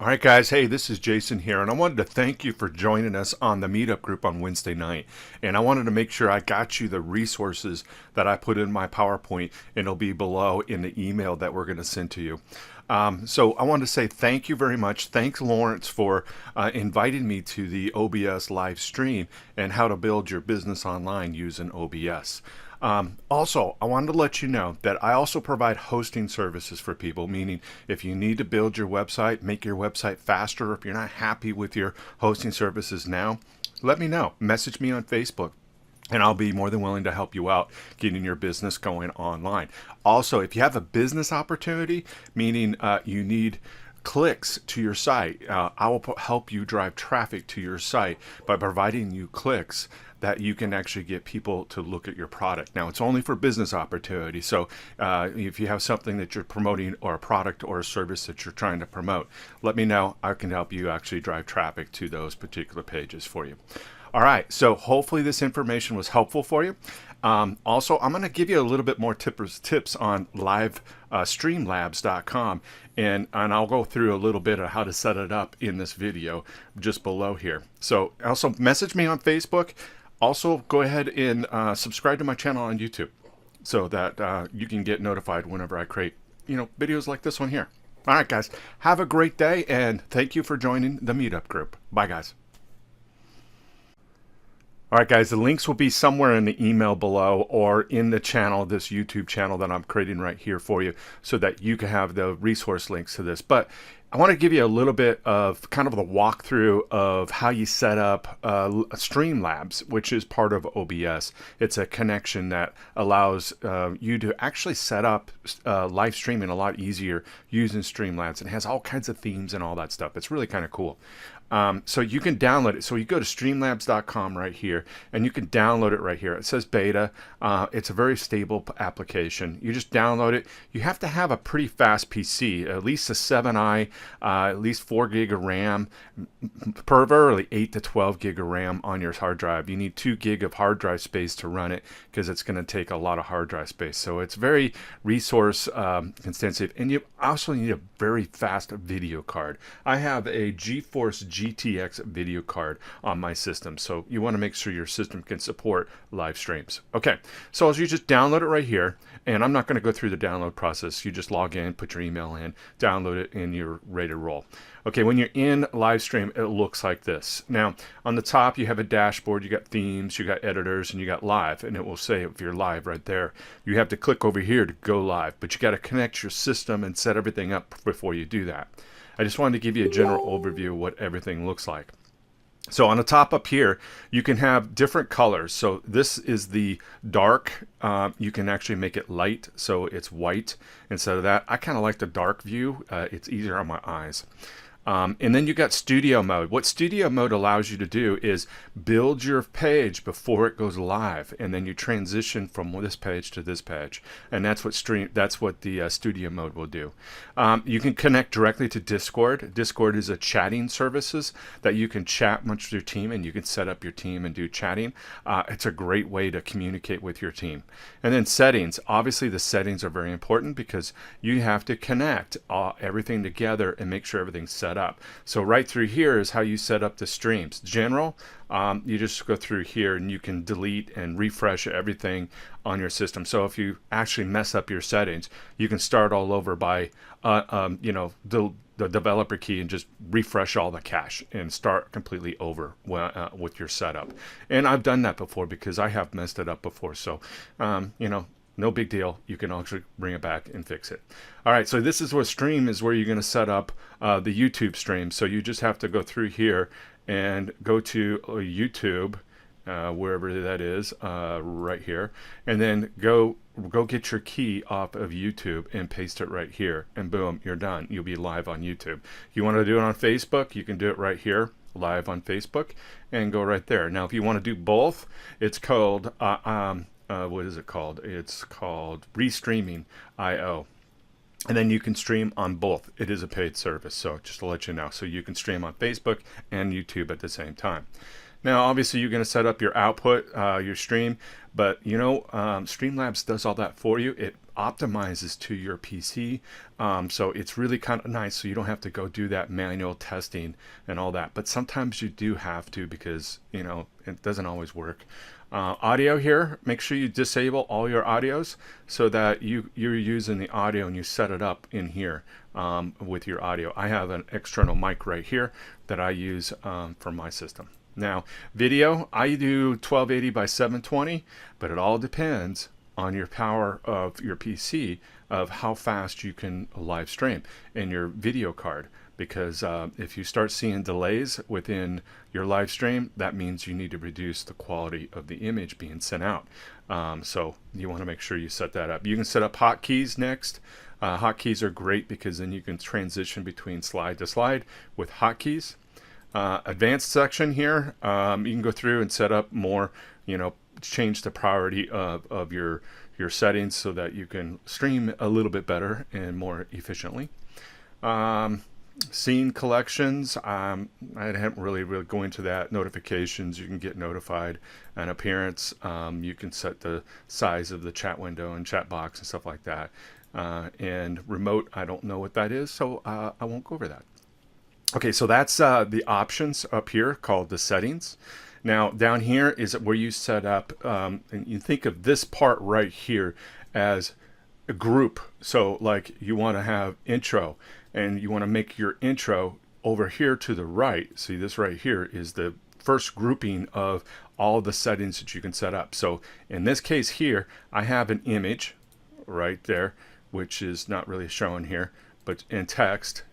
All right, guys. Hey, this is Jason here, and I wanted to thank you for joining us on the meetup group on Wednesday night. And I wanted to make sure I got you the resources that I put in my PowerPoint, and it'll be below in the email that we're going to send to you. So I wanted to say thank you very much. Thanks, Lawrence, for inviting me to the OBS live stream and how to build your business online using OBS. Also, I wanted to let you know that I also provide hosting services for people, meaning if you need to build your website, make your website faster, if you're not happy with your hosting services now, let me know. Message me on Facebook. And I'll be more than willing to help you out getting your business going online. Also, if you have a business opportunity, meaning you need clicks to your site, I will help you drive traffic to your site by providing you clicks that you can actually get people to look at your product. Now, it's only for business opportunity. So if you have something that you're promoting or a product or a service that you're trying to promote, let me know. I can help you actually drive traffic to those particular pages for you. All right, so hopefully this information was helpful for you. Also, I'm going to give you a little bit more tips on live StreamLabs.com, and I'll go through a little bit of how to set it up in this video just below here. So also message me on Facebook. Also, go ahead and subscribe to my channel on YouTube so that you can get notified whenever I create, videos like this one here. All right, guys, have a great day, and thank you for joining the meetup group. Bye, guys. All right, guys, the links will be somewhere in the email below or in the channel, this YouTube channel that I'm creating right here for you so that you can have the resource links to this. But I want to give you a little bit of kind of the walkthrough of how you set up StreamLabs, which is part of OBS. It's a connection that allows you to actually set up live streaming a lot easier using StreamLabs. And it has all kinds of themes and all that stuff. It's really kind of cool. So you can download it. So you go to streamlabs.com right here, and you can download it right here. It says beta. It's a very stable application. You just download it. You have to have a pretty fast PC, at least a 7i, at least 4 gig of RAM, preferably 8 to 12 gig of RAM on your hard drive. You need 2 gig of hard drive space to run it because it's going to take a lot of hard drive space. So it's very resource intensive, and you also need a very fast video card. I have a GeForce GTX video card on my system, so you want to make sure your system can support live streams. Okay, so as you just download it right here, and I'm not going to go through the download process. You just log in, put your email in, download it, and you're ready to roll. Okay, when you're in live stream, it looks like this. Now, on the top, you have a dashboard, you got themes, you got editors, and you got live, and it will say if you're live right there. You have to click over here to go live, but you got to connect your system and set everything up before you do that. I just wanted to give you a general overview of what everything looks like. So on the top up here, you can have different colors. So this is the dark. You can actually make it light, so it's white instead of that. I kind of like the dark view. It's easier on my eyes. And then you got studio mode. What studio mode allows you to do is build your page before it goes live, and then you transition from this page to this page, and that's what the studio mode will do. You can connect directly to Discord. Discord is a chatting services that you can chat amongst your team, and you can set up your team and do chatting. It's a great way to communicate with your team. And then settings. Obviously, the settings are very important because you have to connect everything together and make sure everything's set up. So right through here is how you set up the streams. General, you just go through here and you can delete and refresh everything on your system. So if you actually mess up your settings, you can start all over by the developer key and just refresh all the cache and start completely over with your setup. And I've done that before because I have messed it up before. So no big deal. You can actually bring it back and fix it. All right, so this is where stream is where you're going to set up the YouTube stream. So you just have to go through here and go to YouTube, wherever that is, right here, and then go get your key off of YouTube and paste it right here, and boom, you're done. You'll be live on YouTube. If you want to do it on Facebook, you can do it right here, live on Facebook, and go right there. Now, if you want to do both, it's called what is it called? It's called Restreaming.io. And then you can stream on both. It is a paid service, so just to let you know. So you can stream on Facebook and YouTube at the same time. Now, obviously, you're going to set up your output, your stream, but StreamLabs does all that for you. It optimizes to your PC. So it's really kind of nice, so you don't have to go do that manual testing and all that. But sometimes you do have to, because you know it doesn't always work. Audio here, make sure you disable all your audios so that you're using the audio and you set it up in here with your audio. I have an external mic right here that I use for my system. Now, video, I do 1280 by 720, but it all depends on your power of your PC, of how fast you can live stream in your video card. Because if you start seeing delays within your live stream, that means you need to reduce the quality of the image being sent out. So you want to make sure you set that up. You can set up hotkeys next. Hotkeys are great because then you can transition between slide to slide with hotkeys. Advanced section here, you can go through and set up more, you know, change the priority of your settings so that you can stream a little bit better and more efficiently. Scene collections, I haven't really go into that. Notifications, you can get notified. And appearance, you can set the size of the chat window and chat box and stuff like that. And remote, I don't know what that is, so I won't go over that. Okay, so that's the options up here called the settings. Now down here is where you set up, and you think of this part right here as a group. So like you want to have intro, and you want to make your intro over here to the right. See, this right here is the first grouping of all the settings that you can set up. So in this case here, I have an image right there, which is not really shown here, but in text,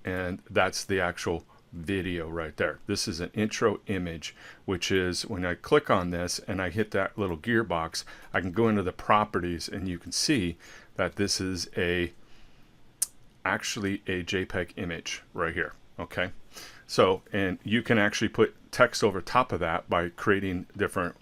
and that's the actual video right there. This is an intro image, which is when I click on this and I hit that little gearbox, I can go into the properties and you can see that this is actually a JPEG image right here. Okay, so and you can actually put text over top of that by creating different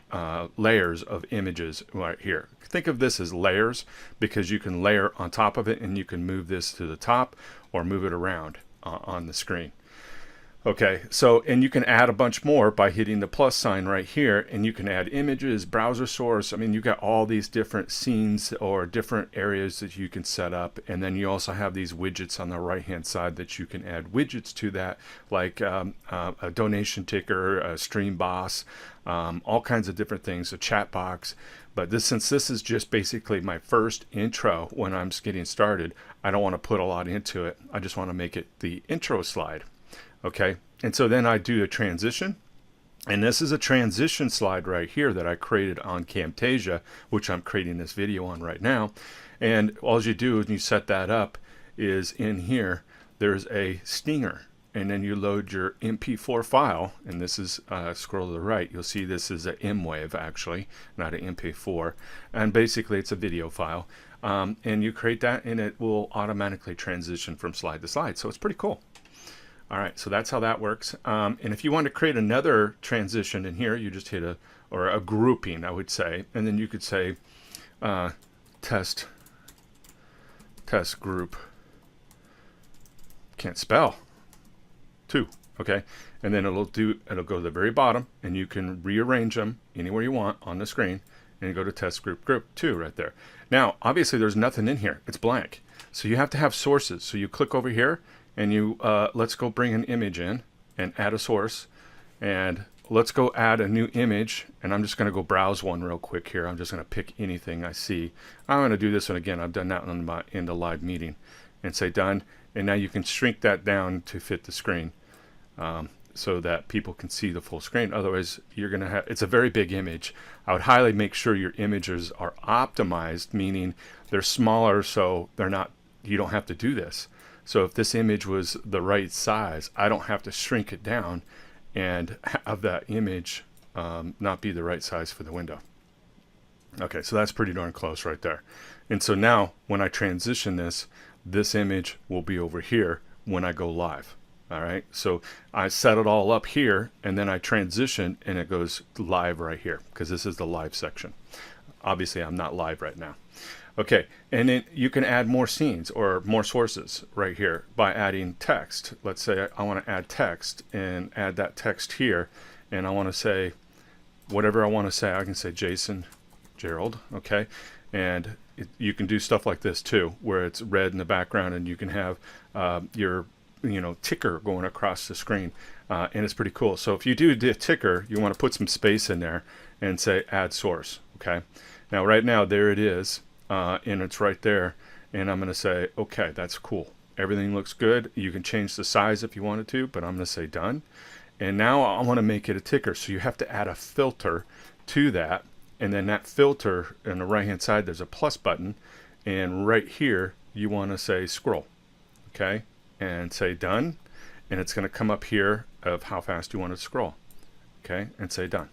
layers of images right here. Think of this as layers, because you can layer on top of it and you can move this to the top or move it around on the screen. Okay, so, and you can add a bunch more by hitting the plus sign right here, and you can add images, browser source. I mean, you got all these different scenes or different areas that you can set up. And then you also have these widgets on the right hand side that you can add widgets to that, like a donation ticker, a stream boss, all kinds of different things, a chat box. But since this is just basically my first intro when I'm just getting started, I don't want to put a lot into it. I just want to make it the intro slide. Okay, and so then I do a transition, and this is a transition slide right here that I created on Camtasia, which I'm creating this video on right now. And all you do when you set that up is in here there's a stinger, and then you load your MP4 file, and this is scroll to the right, you'll see this is an M-Wave actually, not an MP4, and basically it's a video file, and you create that and it will automatically transition from slide to slide. So it's pretty cool. All right, so that's how that works. And if you want to create another transition in here, you just hit a grouping, I would say, and then you could say test group, can't spell, 2, okay? And then it'll go to the very bottom, and you can rearrange them anywhere you want on the screen, and you go to test group 2 right there. Now, obviously there's nothing in here, it's blank. So you have to have sources. So you click over here, and you let's go bring an image in and add a source, and let's go add a new image, and I'm just going to go browse one real quick here. I'm just going to pick anything I see. I'm going to do this one again. I've done that in the live meeting, and say done. And now you can shrink that down to fit the screen, so that people can see the full screen. Otherwise you're going to have, it's a very big image. I would highly make sure your images are optimized, meaning they're smaller so they're not, you don't have to do this. So if this image was the right size, I don't have to shrink it down and have that image not be the right size for the window. Okay, so that's pretty darn close right there. And so now when I transition this image will be over here when I go live. All right, so I set it all up here, and then I transition and it goes live right here, because this is the live section. Obviously I'm not live right now. Okay, and then you can add more scenes or more sources right here by adding text. Let's say I want to add text and add that text here, and I want to say whatever I want to say. I can say Jason Gerald, okay? And you can do stuff like this too, where it's red in the background, and you can have your ticker going across the screen, and it's pretty cool. So if you do the ticker, you want to put some space in there and say add source. Okay. Now right now there it is, and it's right there, and I'm going to say okay, that's cool. Everything looks good. You can change the size if you wanted to, but I'm going to say done. And now I want to make it a ticker, so you have to add a filter to that, and then that filter on the right hand side there's a plus button, and right here you want to say scroll. Okay, and say done, and it's going to come up here of how fast you want to scroll. Okay, and say done.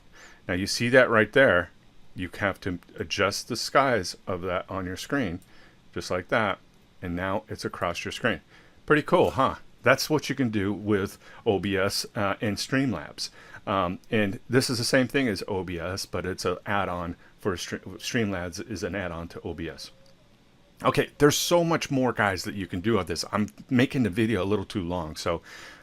Now you see that right there. You have to adjust the size of that on your screen just like that, and now it's across your screen. Pretty cool, huh? That's what you can do with OBS and StreamLabs. And this is the same thing as OBS, but it's an add-on for StreamLabs is an add-on to OBS. Okay, there's so much more, guys, that you can do with this. I'm making the video a little too long, so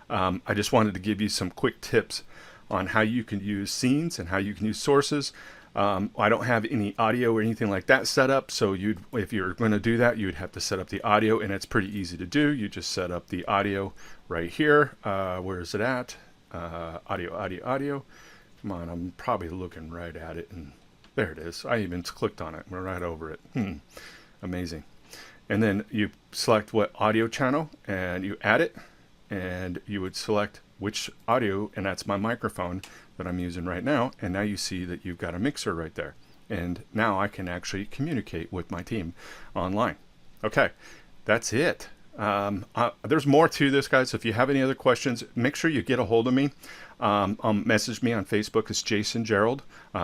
I just wanted to give you some quick tips on how you can use scenes and how you can use sources. I don't have any audio or anything like that set up, so if you're going to do that, you'd have to set up the audio, and it's pretty easy to do. You just set up the audio right here. Where is it at? Audio. Come on, I'm probably looking right at it, and there it is. I even clicked on it. We're right over it. Amazing. And then you select what audio channel, and you add it, and you would select which audio, and that's my microphone that I'm using right now. And now you see that you've got a mixer right there, and now I can actually communicate with my team online. Okay, that's it. There's more to this, guys. So if you have any other questions, make sure you get a hold of me. Message me on Facebook. It's Jason Gerald.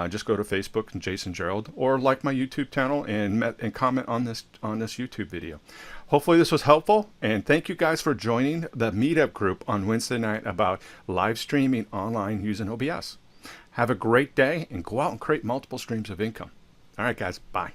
Just go to Facebook and Jason Gerald, or like my YouTube channel and comment on this YouTube video. Hopefully this was helpful, and thank you guys for joining the meetup group on Wednesday night about live streaming online using OBS. Have a great day, and go out and create multiple streams of income. All right, guys. Bye.